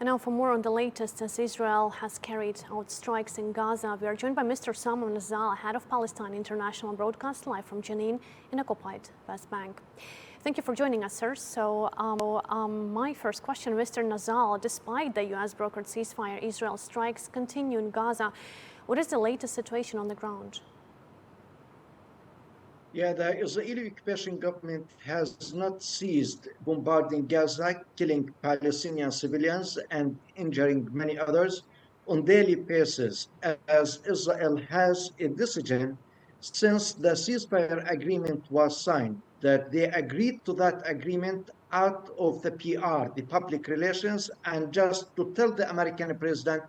And now for more on the latest, as Israel has carried out strikes in Gaza, we are joined by Mr. Osama Nazzal, head of Palestine International Broadcast, live from Jenin in occupied West Bank. Thank you for joining us, sir. So my first question, Mr. Nazzal, despite the U.S. brokered ceasefire, Israel strikes continue in Gaza. What is the latest situation on the ground? Yeah, the Israeli occupation government has not ceased bombarding Gaza, killing Palestinian civilians and injuring many others on daily basis, as Israel has a decision since the ceasefire agreement was signed, that they agreed to that agreement out of the PR, the public relations, and just to tell the American president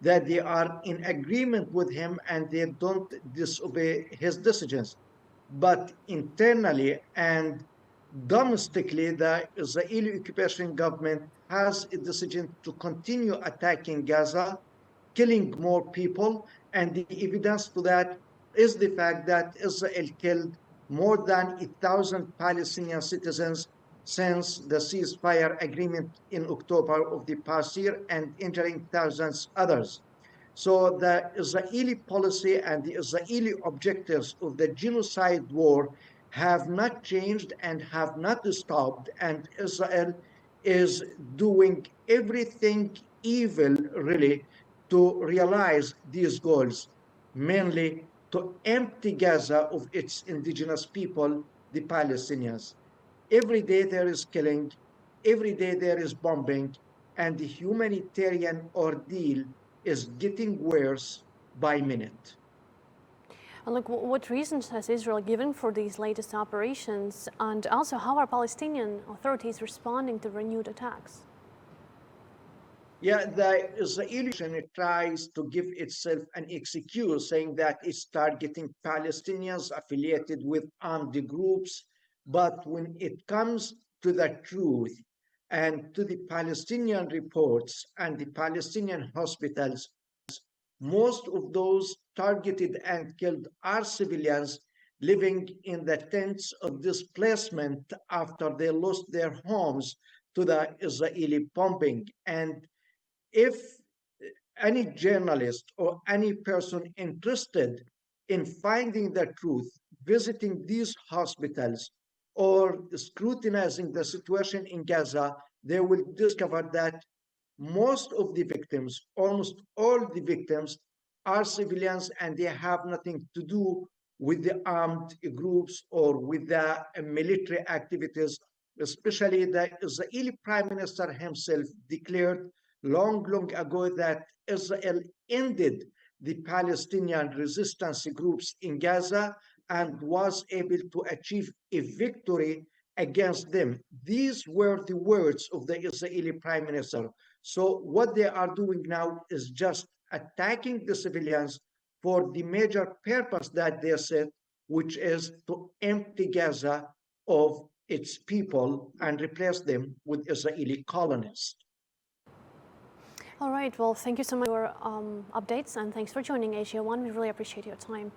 that they are in agreement with him and they don't disobey his decisions. But internally and domestically, the Israeli occupation government has a decision to continue attacking Gaza, killing more people, and the evidence to that is the fact that Israel killed more than 1,000 Palestinian citizens since the ceasefire agreement in October of the past year and injuring thousands others. So the Israeli policy and the Israeli objectives of the genocide war have not changed and have not stopped, and Israel is doing everything evil, really, to realize these goals, mainly to empty Gaza of its indigenous people, the Palestinians. Every day there is killing, every day there is bombing, and the humanitarian ordeal is getting worse by minute. And look, what reasons has Israel given for these latest operations? And also, how are Palestinian authorities responding to renewed attacks? Yeah, the Israeli tries to give itself an excuse, saying that it's targeting Palestinians affiliated with armed groups. But when it comes to the truth and to the Palestinian reports and the Palestinian hospitals, most of those targeted and killed are civilians living in the tents of displacement after they lost their homes to the Israeli bombing. And if any journalist or any person interested in finding the truth, visiting these hospitals or scrutinizing the situation in Gaza, they will discover that most of the victims, almost all the victims, are civilians and they have nothing to do with the armed groups or with the military activities. Especially the Israeli Prime Minister himself declared long ago that Israel ended the Palestinian resistance groups in Gaza and was able to achieve a victory against them. These were the words of the Israeli Prime Minister. So what they are doing now is just attacking the civilians for the major purpose that they said, which is to empty Gaza of its people and replace them with Israeli colonists. All right. Well, thank you so much for your updates, and thanks for joining Asia One. We really appreciate your time.